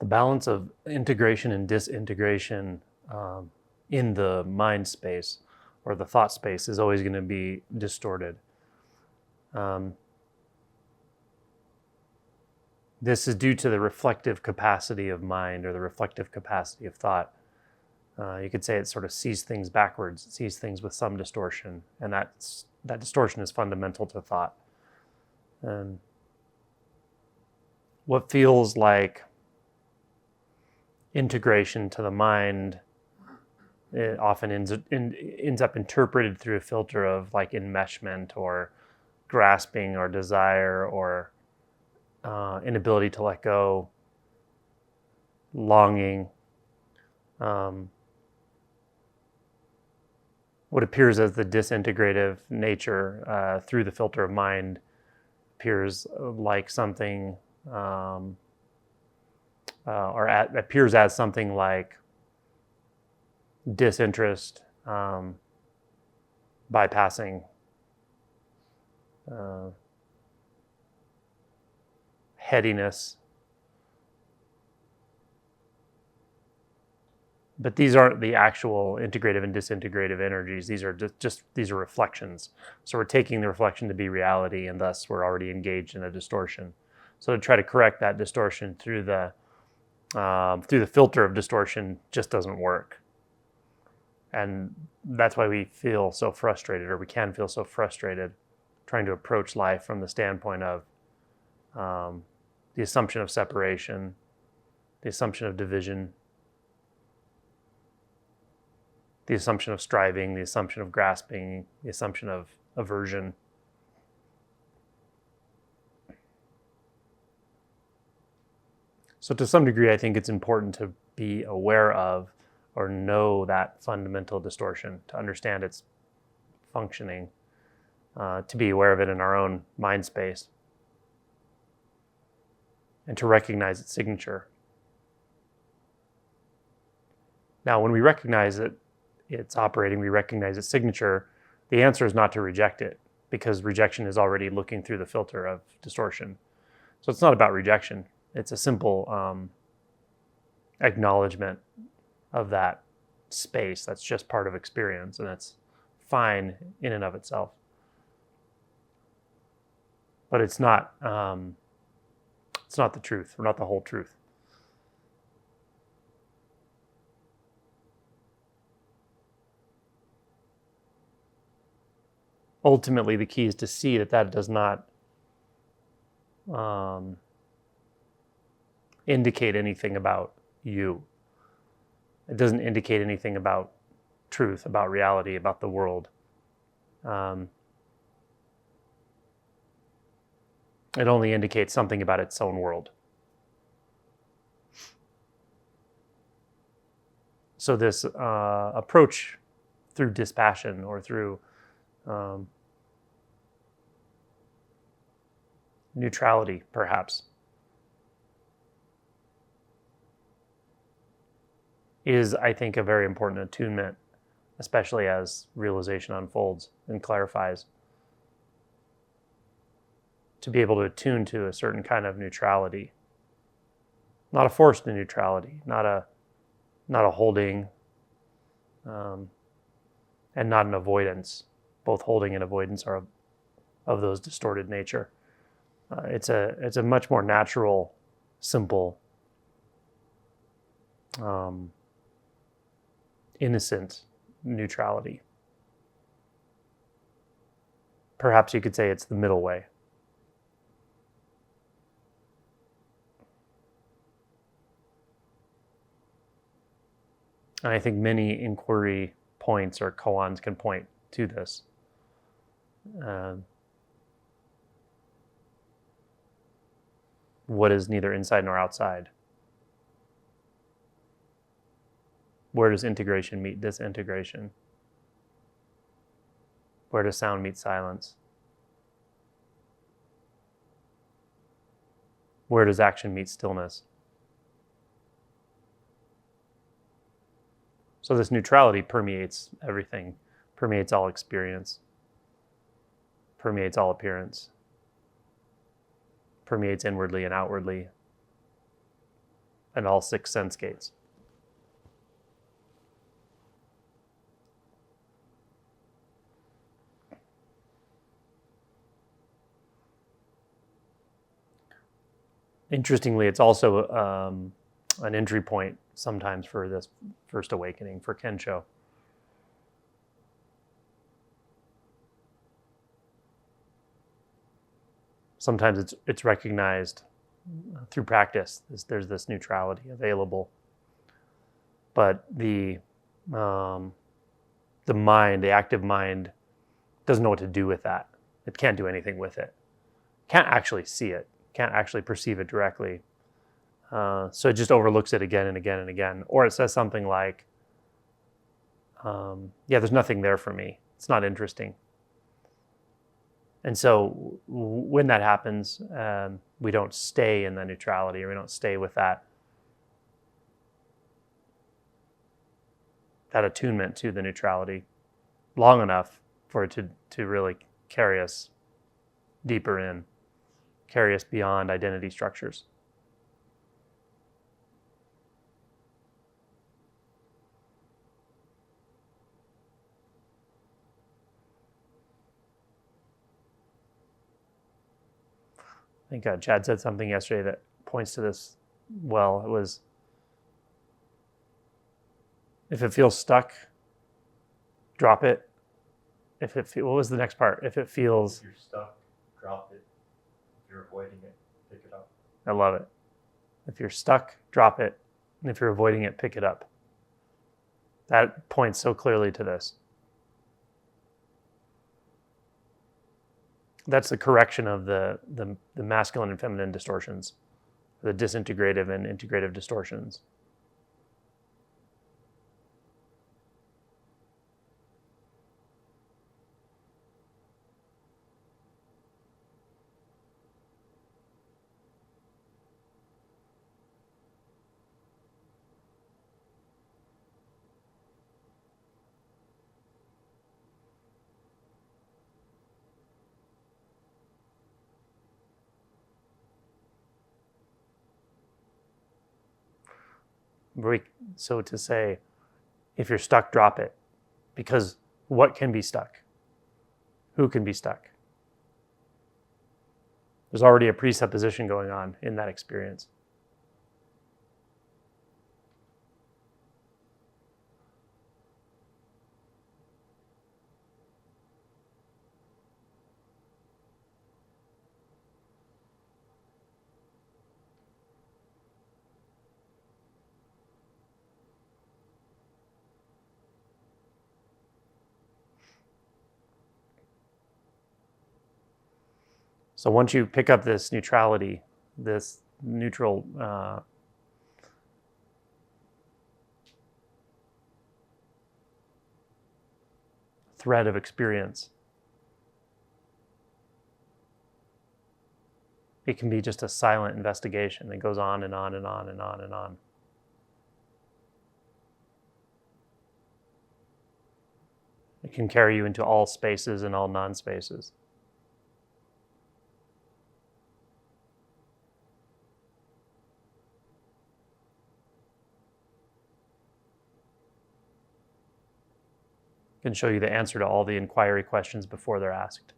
the balance of integration and disintegration in the mind space or the thought space is always going to be distorted. This is due to the reflective capacity of mind or the reflective capacity of thought. You could say it sort of sees things backwards, it sees things with some distortion, and that distortion is fundamental to thought. What feels like integration to the mind, it often ends up interpreted through a filter of like enmeshment or grasping or desire or inability to let go, longing. What appears as the disintegrative nature through the filter of mind appears like something, appears as something like disinterest, bypassing, headiness. But these aren't the actual integrative and disintegrative energies. These are these are reflections. So we're taking the reflection to be reality, and thus we're already engaged in a distortion. So to try to correct that distortion through the filter of distortion just doesn't work. And that's why we feel so frustrated, or we can feel so frustrated trying to approach life from the standpoint of the assumption of separation, the assumption of division, the assumption of striving, the assumption of grasping, the assumption of aversion. So to some degree, I think it's important to be aware of or know that fundamental distortion, to understand its functioning, to be aware of it in our own mind space, and to recognize its signature. Now, when we recognize that it's operating, we recognize its signature, the answer is not to reject it, because rejection is already looking through the filter of distortion. So it's not about rejection. It's a simple acknowledgement of that space that's just part of experience, and it's fine in and of itself. But it's not the truth, or not the whole truth. Ultimately, the key is to see that does not indicate anything about you. It doesn't indicate anything about truth, about reality, about the world. It only indicates something about its own world. So this approach through dispassion or through neutrality, perhaps, is, I think, a very important attunement, especially as realization unfolds and clarifies. To be able to attune to a certain kind of neutrality, not a forced neutrality, not a holding, and not an avoidance. Both holding and avoidance are of those distorted nature. It's a much more natural, simple, innocent neutrality. Perhaps you could say it's the middle way. And I think many inquiry points or koans can point to this. What is neither inside nor outside? Where does integration meet disintegration? Where does sound meet silence? Where does action meet stillness? So this neutrality permeates everything, permeates all experience, permeates all appearance, permeates inwardly and outwardly, and all 6 sense gates. Interestingly, it's also an entry point sometimes for this first awakening, for Kensho. Sometimes it's recognized through practice. There's this neutrality available, but the mind, the active mind, doesn't know what to do with that. It can't do anything with it. Can't actually see it. Can't actually perceive it directly. So it just overlooks it again and again and again. Or it says something like, yeah, there's nothing there for me. It's not interesting. And so when that happens, we don't stay in the neutrality, or we don't stay with that attunement to the neutrality long enough for it to really carry us deeper in, carry us beyond identity structures. I think Chad said something yesterday that points to this well. It was, if it feels stuck, drop it. What was the next part? If you're stuck, drop it. If you're avoiding it, pick it up. I love it. If you're stuck, drop it. And if you're avoiding it, pick it up. That points so clearly to this. That's the correction of the masculine and feminine distortions, the disintegrative and integrative distortions. So to say, if you're stuck, drop it. Because what can be stuck? Who can be stuck? There's already a presupposition going on in that experience. So once you pick up this neutrality, this neutral thread of experience, it can be just a silent investigation that goes on and on and on and on and on. It can carry you into all spaces and all non-spaces. Can show you the answer to all the inquiry questions before they're asked.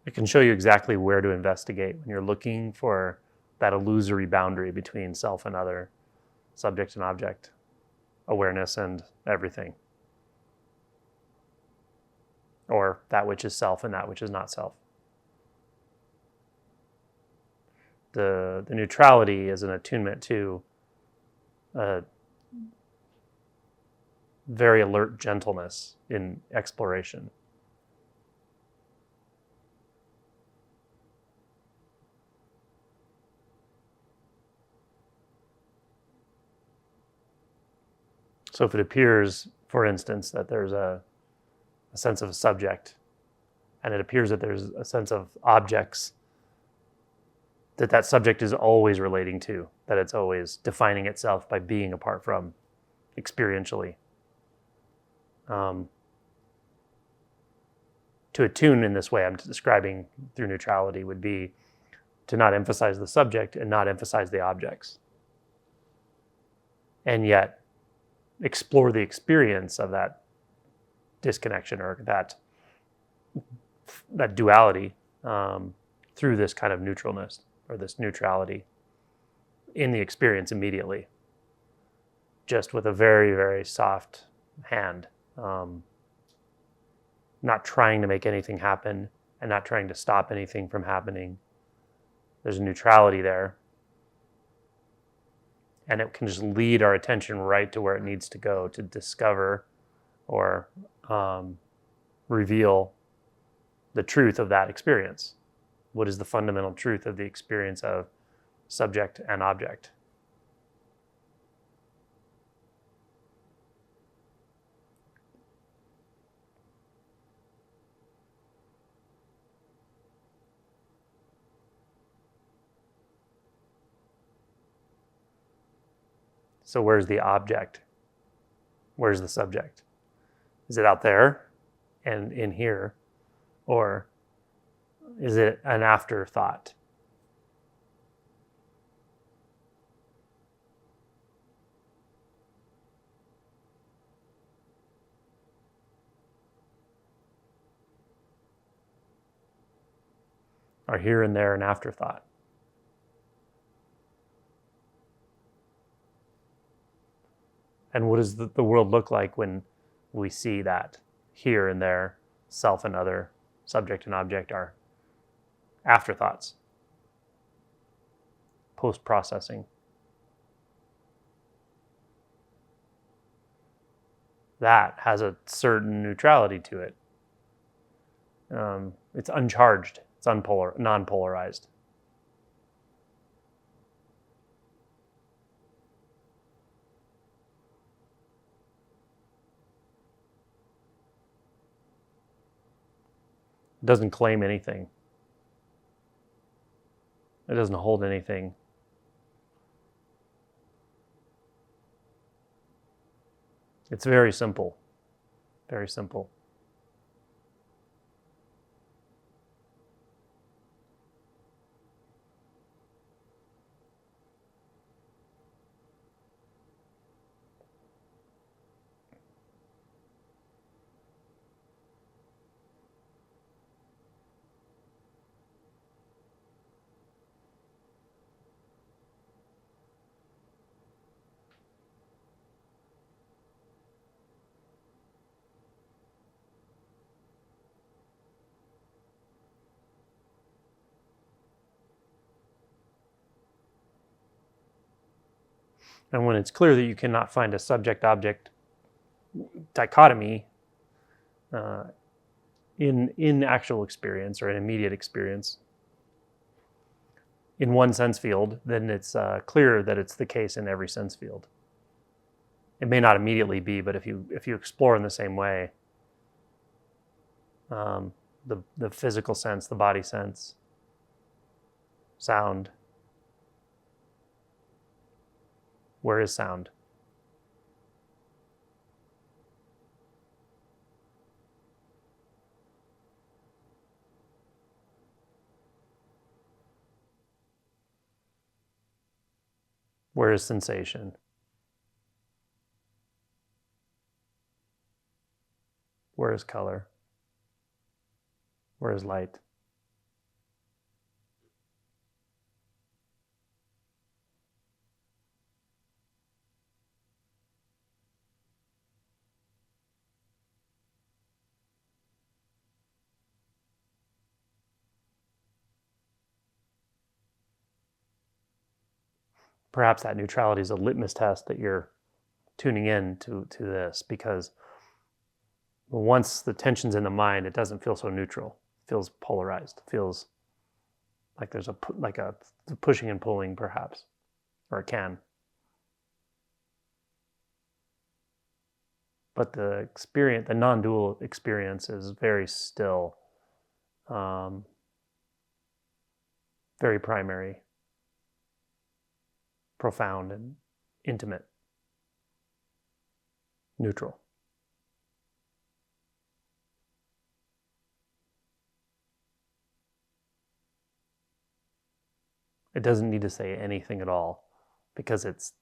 It can show you exactly where to investigate when you're looking for that illusory boundary between self and other, subject and object, awareness and everything. Or that which is self and that which is not self. The neutrality is an attunement to a very alert gentleness in exploration. So if it appears, for instance, that there's a sense of a subject, and it appears that there's a sense of objects that subject is always relating to, that it's always defining itself by being apart from experientially. To attune in this way I'm describing through neutrality would be to not emphasize the subject and not emphasize the objects, and yet explore the experience of that disconnection or that duality through this kind of neutralness or this neutrality in the experience immediately, just with a very, very soft hand, not trying to make anything happen and not trying to stop anything from happening. There's a neutrality there, and it can just lead our attention right to where it needs to go to discover or reveal the truth of that experience. What is the fundamental truth of the experience of subject and object? So where's the object? Where's the subject? Is it out there and in here? Or is it an afterthought? Are here and there an afterthought? And what does the world look like when we see that here and there, self and other, subject and object are afterthoughts, post-processing? That has a certain neutrality to it. It's uncharged, it's non-polarized. It doesn't claim anything. It doesn't hold anything. It's very simple. Very simple. And when it's clear that you cannot find a subject-object dichotomy in actual experience or in immediate experience in one sense field, then it's clear that it's the case in every sense field. It may not immediately be, but if you explore in the same way, the physical sense, the body sense, sound. Where is sound? Where is sensation? Where is color? Where is light? Perhaps that neutrality is a litmus test that you're tuning in to this, because once the tension's in the mind, it doesn't feel so neutral. It feels polarized. It feels like there's a pushing and pulling, perhaps, or it can. But the experience, the non-dual experience, is very still, very primary, profound and intimate, neutral. It doesn't need to say anything at all because its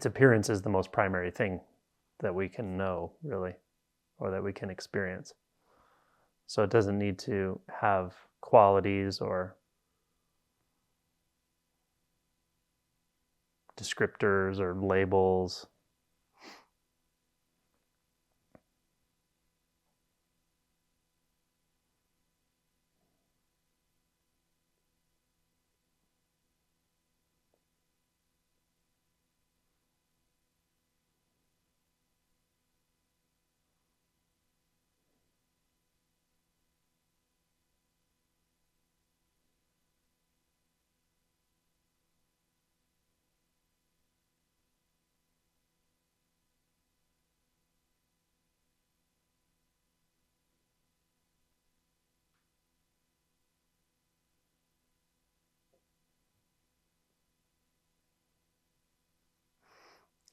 appearance is the most primary thing that we can know, really, or that we can experience. So it doesn't need to have qualities or descriptors or labels.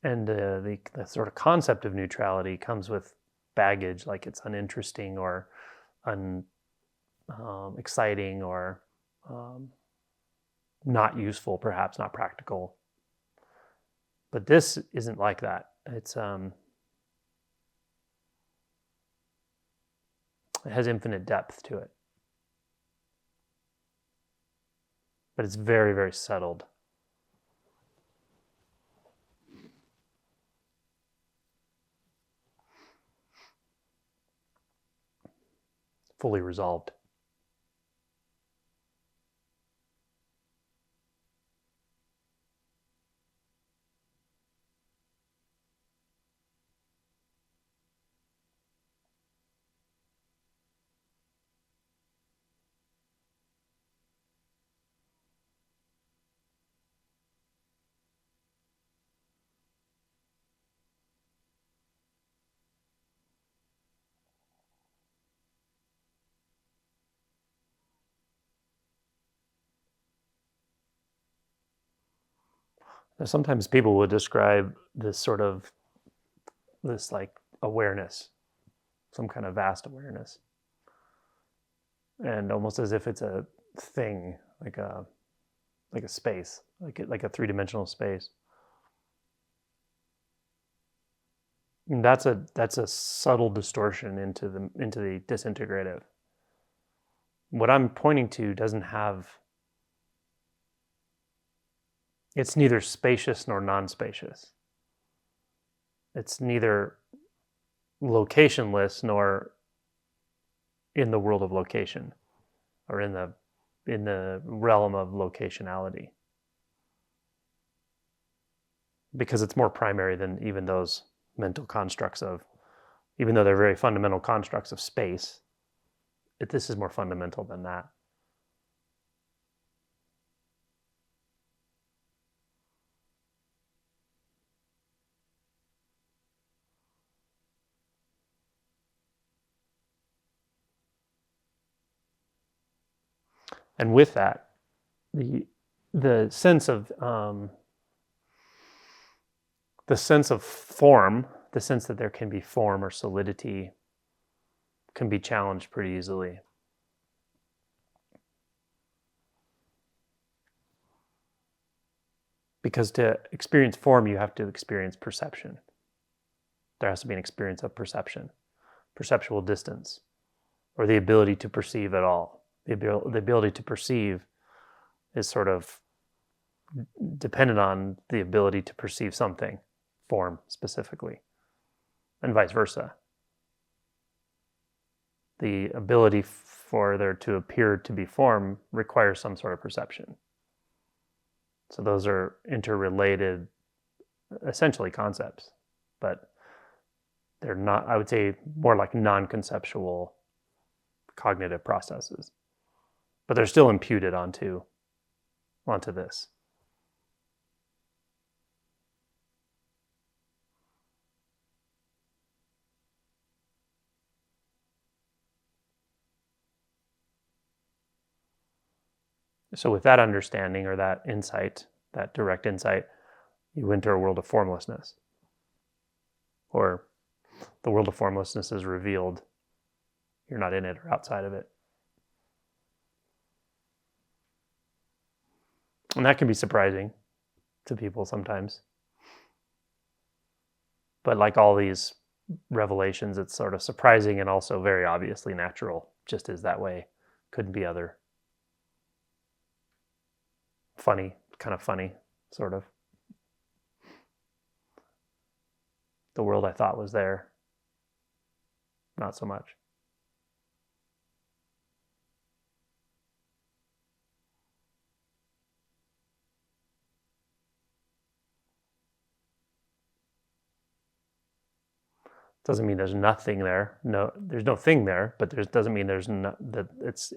And the sort of concept of neutrality comes with baggage, like it's uninteresting or exciting or not useful, perhaps not practical. But this isn't like that. It has infinite depth to it. But it's very, very settled. Fully resolved. Sometimes people would describe this like awareness, some kind of vast awareness, and almost as if it's a thing, like a space, like a three-dimensional space. And that's a subtle distortion into the disintegrative. What I'm pointing to doesn't have. It's neither spacious nor non-spacious. It's neither locationless nor in the world of location or in the realm of locationality. Because it's more primary than even those mental constructs of, even though they're very fundamental constructs of space, this is more fundamental than that. And with that, the sense of form, the sense that there can be form or solidity, can be challenged pretty easily. Because to experience form, you have to experience perception. There has to be an experience of perception, perceptual distance, or the ability to perceive at all. The ability to perceive is sort of dependent on the ability to perceive something, form specifically, and vice versa. The ability for there to appear to be form requires some sort of perception. So those are interrelated, essentially, concepts, but they're not, I would say, more like non-conceptual cognitive processes. But they're still imputed onto this. So with that understanding or that insight, that direct insight, you enter a world of formlessness. Or the world of formlessness is revealed. You're not in it or outside of it. And that can be surprising to people sometimes. But like all these revelations, it's sort of surprising and also very obviously natural, just is that way. Couldn't be other. Funny, kind of funny, sort of. The world I thought was there, not so much. Doesn't mean there's nothing there. No, there's no thing there, but doesn't mean there's no, that it's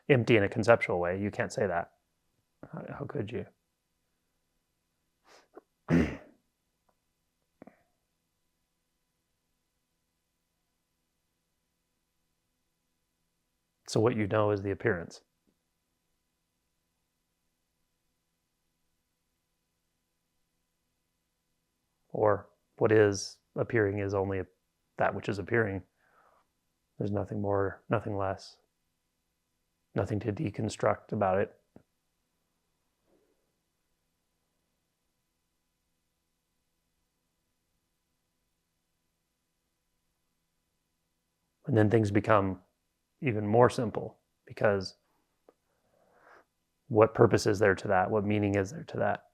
empty in a conceptual way. You can't say that. How could you? So what you know is the appearance. Or what is appearing is only that which is appearing. There's nothing more, nothing less, nothing to deconstruct about it. And then things become even more simple, because what purpose is there to that? What meaning is there to that?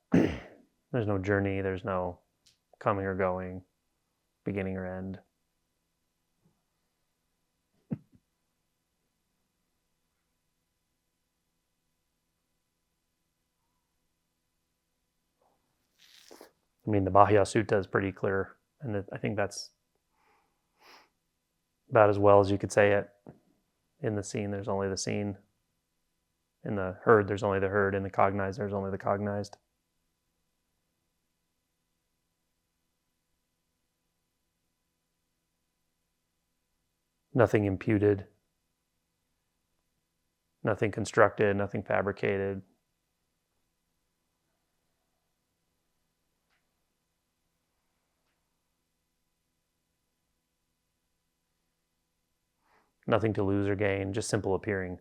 There's no journey, there's no coming or going, beginning or end. I mean, the Bahya Sutta is pretty clear, and I think that's about as well as you could say it. In the seen, there's only the seen. In the heard, there's only the heard. In the cognized, there's only the cognized. Nothing imputed, nothing constructed, nothing fabricated. Nothing to lose or gain, just simple appearing.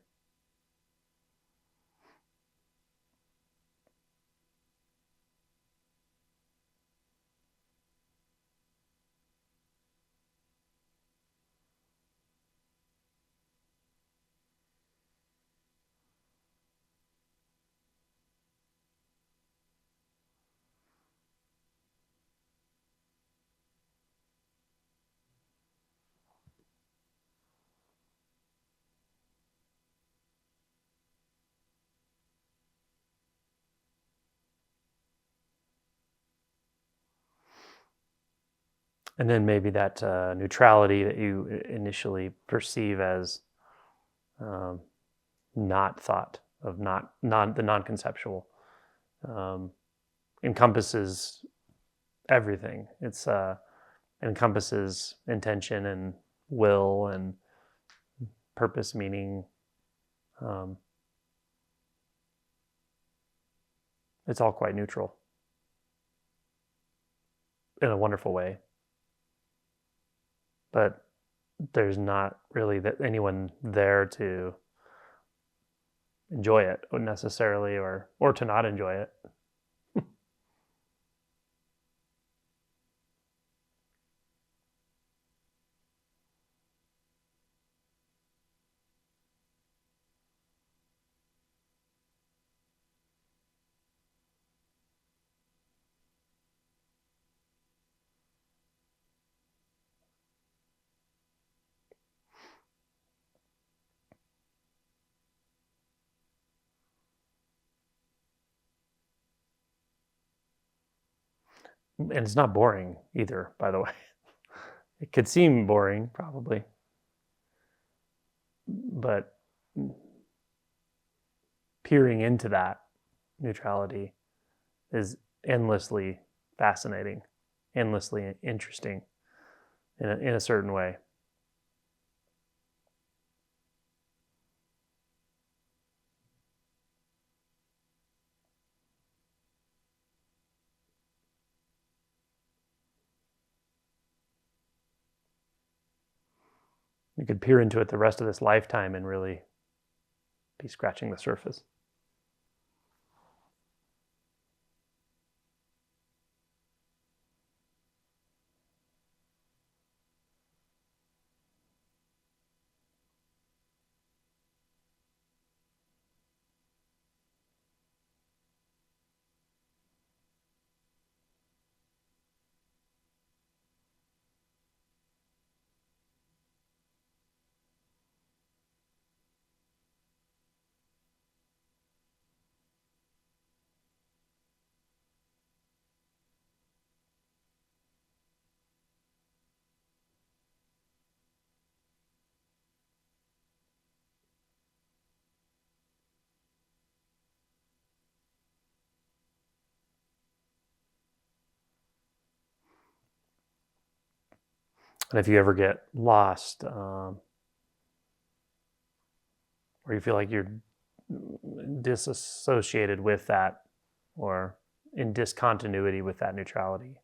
And then maybe that neutrality that you initially perceive as not thought, of not the non-conceptual, encompasses everything. It's encompasses intention and will and purpose, meaning. It's all quite neutral in a wonderful way. But there's not really anyone there to enjoy it necessarily, or to not enjoy it. And it's not boring either, by the way. It could seem boring, probably. But peering into that neutrality is endlessly fascinating, endlessly interesting in a certain way. You could peer into it the rest of this lifetime and really be scratching the surface. And if you ever get lost, or you feel like you're disassociated with that, or in discontinuity with that neutrality,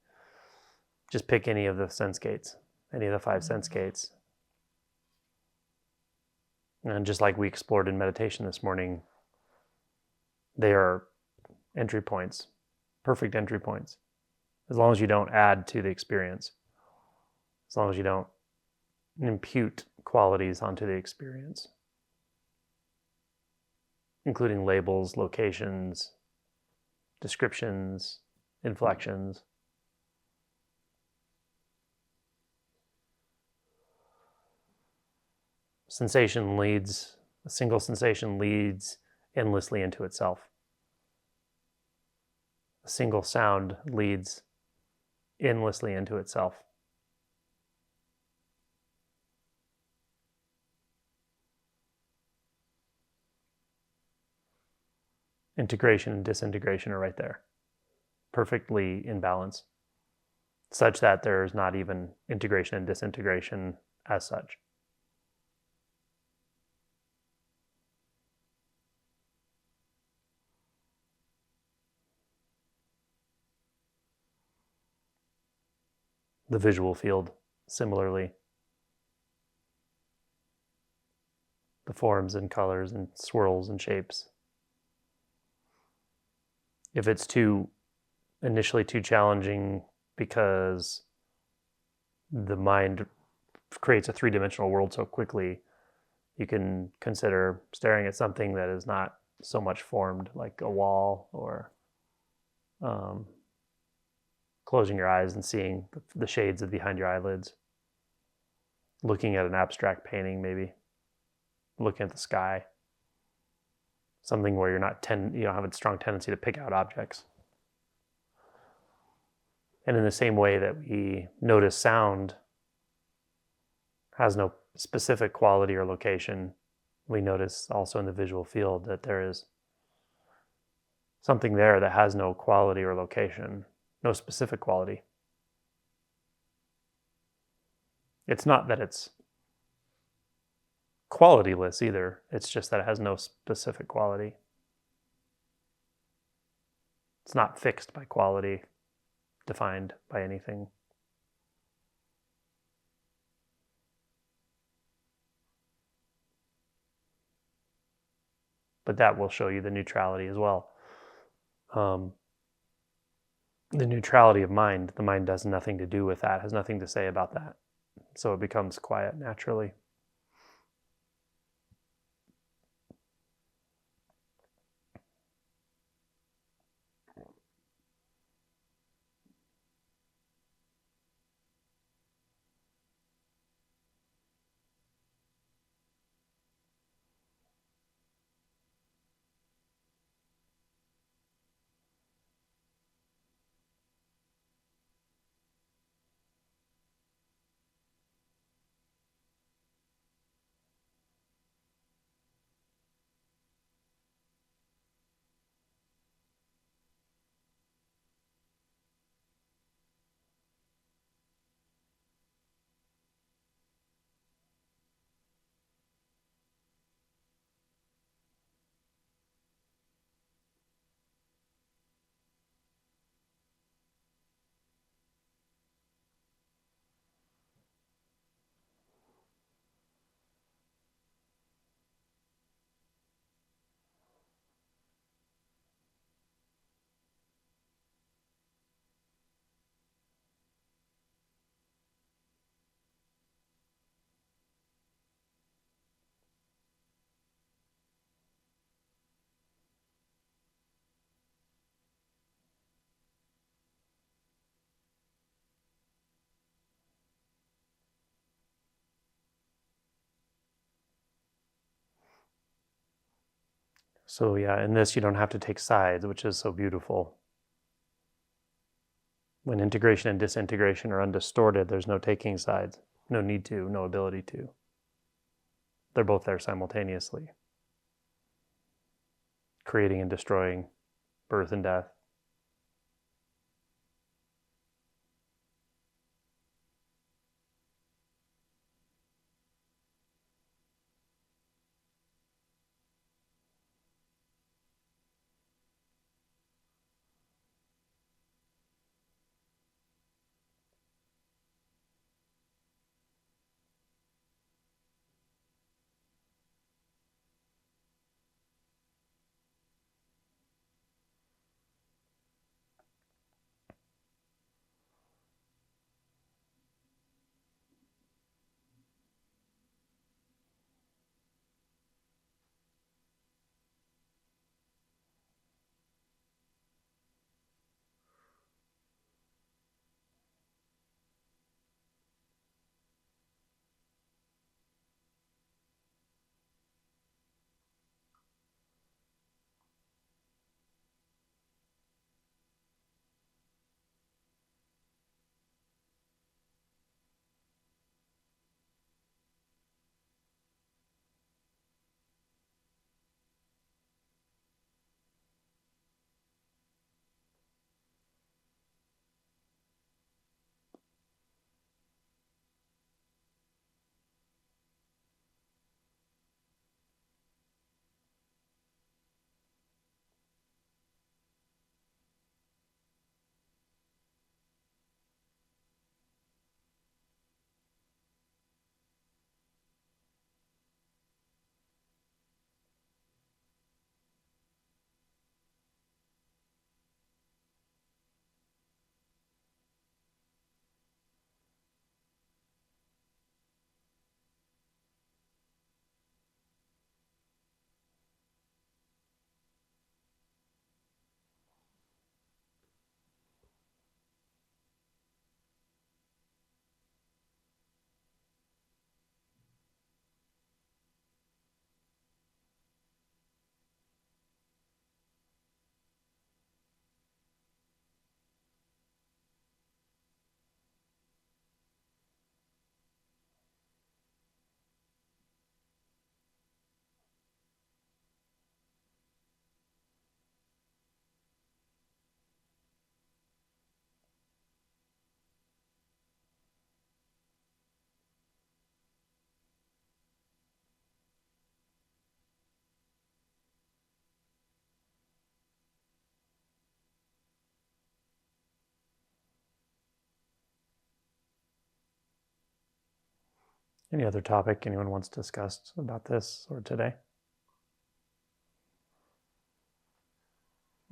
just pick any of the sense gates, any of the 5 sense gates. And just like we explored in meditation this morning, they are entry points, perfect entry points, as long as you don't add to the experience, as long as you don't impute qualities onto the experience, including labels, locations, descriptions, inflections. A single sensation leads endlessly into itself. A single sound leads endlessly into itself. Integration and disintegration are right there, perfectly in balance, such that there's not even integration and disintegration as such. The visual field, similarly. The forms and colors and swirls and shapes. If it's initially too challenging because the mind creates a 3-dimensional world so quickly, you can consider staring at something that is not so much formed, like a wall, or closing your eyes and seeing the shades of behind your eyelids. Looking at an abstract painting, maybe. Looking at the sky. Something where you don't have a strong tendency to pick out objects. And in the same way that we notice sound has no specific quality or location, we notice also in the visual field that there is something there that has no quality or location, no specific quality. It's not that it's qualityless either, it's just that it has no specific quality. It's not fixed by quality, defined by anything. But that will show you the neutrality as well. The neutrality of mind, the mind has nothing to do with that, has nothing to say about that. So it becomes quiet naturally. So yeah, in this you don't have to take sides, which is so beautiful. When integration and disintegration are undistorted, there's no taking sides, no need to, no ability to. They're both there simultaneously, creating and destroying, birth and death. Any other topic anyone wants to discuss about this or today?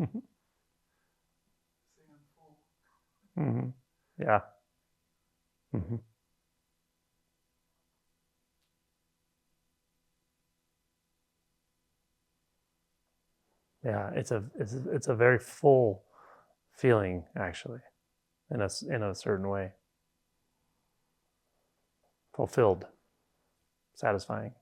Mm-hmm. Yeah. Mm-hmm. Yeah, it's a very full feeling actually, in a certain way, fulfilled, satisfying.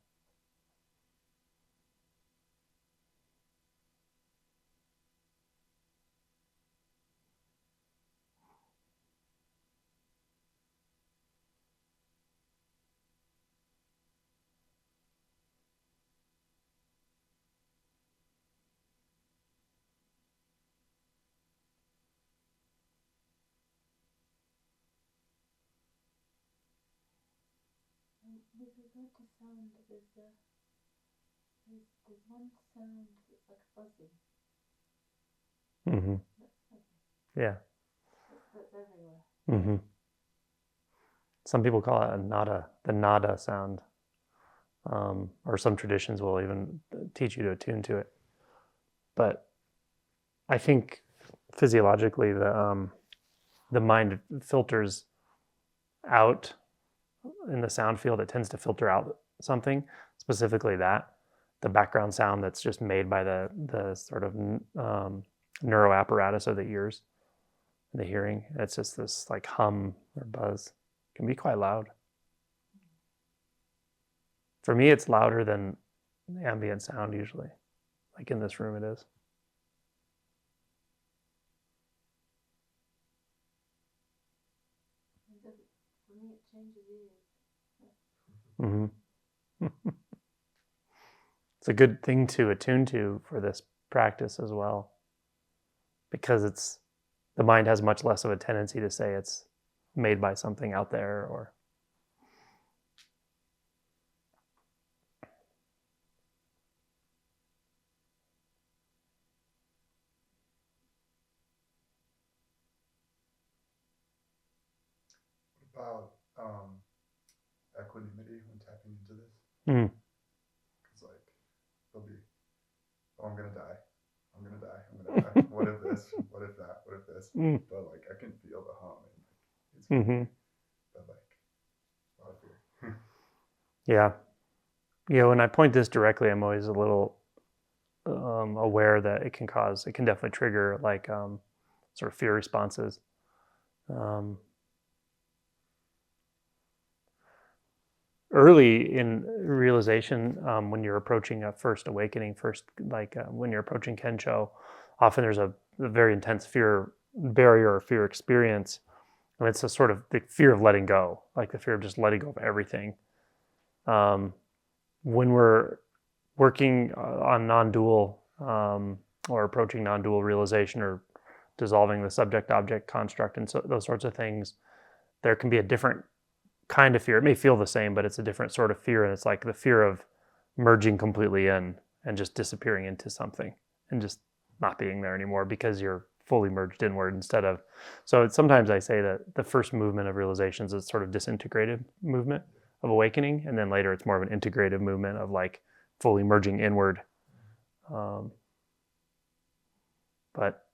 With regard to sound, there's one sound that's like buzzing. Mm-hmm. Okay. Yeah. That's everywhere. Mm-hmm. Some people call it a nada, the nada sound, or some traditions will even teach you to attune to it. But I think physiologically, the mind filters out in the sound field. It tends to filter out something, specifically that the background sound that's just made by the sort of neuro apparatus of the ears, the hearing. It's just this like hum or buzz. It can be quite loud. For me, it's louder than the ambient sound usually. Like in this room it is. For me, it changes ears. Mm-hmm. It's a good thing to attune to for this practice as well, because the mind has much less of a tendency to say it's made by something out there or. About equanimity when tapping into this. Mm. It's like they'll be, oh, I'm gonna die. I'm gonna die. I'm gonna die. What if this? What if that? What if this? Mm. But like I can feel the hum and it's Mm-hmm. but like a lot of fear. Yeah. When I point this directly, I'm always a little aware that it can definitely trigger like sort of fear responses. Early in realization, when you're approaching a first awakening, when you're approaching Kensho, often there's a very intense fear barrier or fear experience. And it's a sort of the fear of letting go, like the fear of just letting go of everything. When we're working on non-dual or approaching non-dual realization or dissolving the subject-object construct and those sorts of things, there can be a different kind of fear. It may feel the same, but it's a different sort of fear, and it's like the fear of merging completely in and just disappearing into something and just not being there anymore because you're fully merged inward instead of. So sometimes I say that the first movement of realizations is sort of disintegrated movement of awakening, and then later it's more of an integrative movement of like fully merging inward. But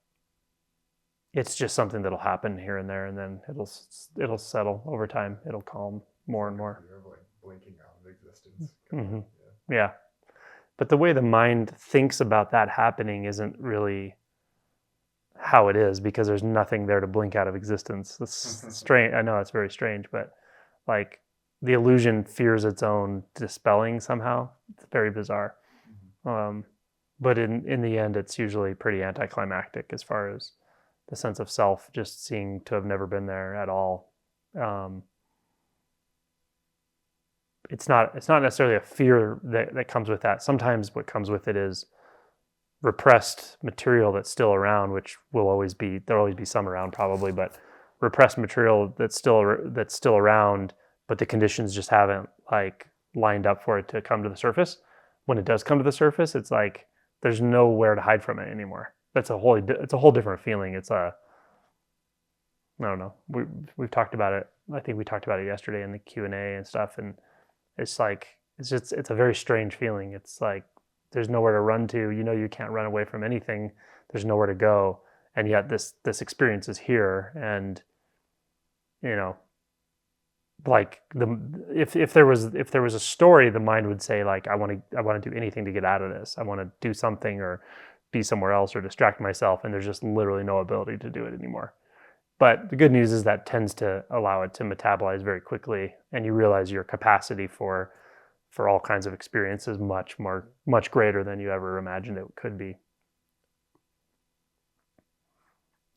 it's just something that'll happen here and there, and then it'll settle over time. It'll calm more and more. Fear of like blinking out of existence. Mm-hmm. Yeah. Yeah. But the way the mind thinks about that happening isn't really how it is, because there's nothing there to blink out of existence. It's strange. I know it's very strange, but like the illusion fears its own dispelling somehow. It's very bizarre. But in the end, it's usually pretty anticlimactic as far as the sense of self just seeming to have never been there at all. It's not necessarily a fear that comes with that. Sometimes what comes with it is repressed material that's still around, which there'll always be some around probably, but repressed material that's still around, but the conditions just haven't like lined up for it to come to the surface. When it does come to the surface, it's like there's nowhere to hide from it anymore. It's a whole different feeling. I don't know. We've talked about it. I think we talked about it yesterday in the Q&A and stuff, and it's like it's a very strange feeling. It's like there's nowhere to run to. You can't run away from anything. There's nowhere to go, and yet this experience is here. And like if there was a story, the mind would say like I want to do anything to get out of this. I want to do something or be somewhere else or distract myself, and there's just literally no ability to do it anymore. But the good news is that tends to allow it to metabolize very quickly, and you realize your capacity for all kinds of experiences much greater than you ever imagined it could be.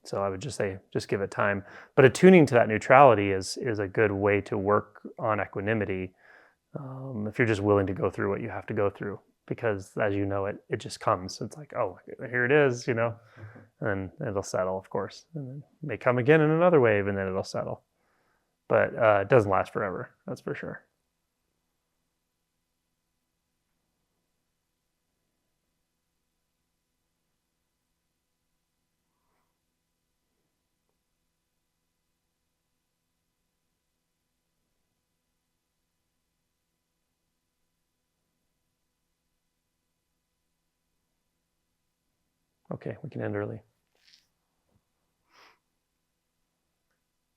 So I would just say, just give it time. But attuning to that neutrality is a good way to work on equanimity if you're just willing to go through what you have to go through. Because as you know, it just comes. It's like, oh, here it is, and it'll settle, of course. And then it may come again in another wave, and then it'll settle. But it doesn't last forever, that's for sure. Okay, we can end early.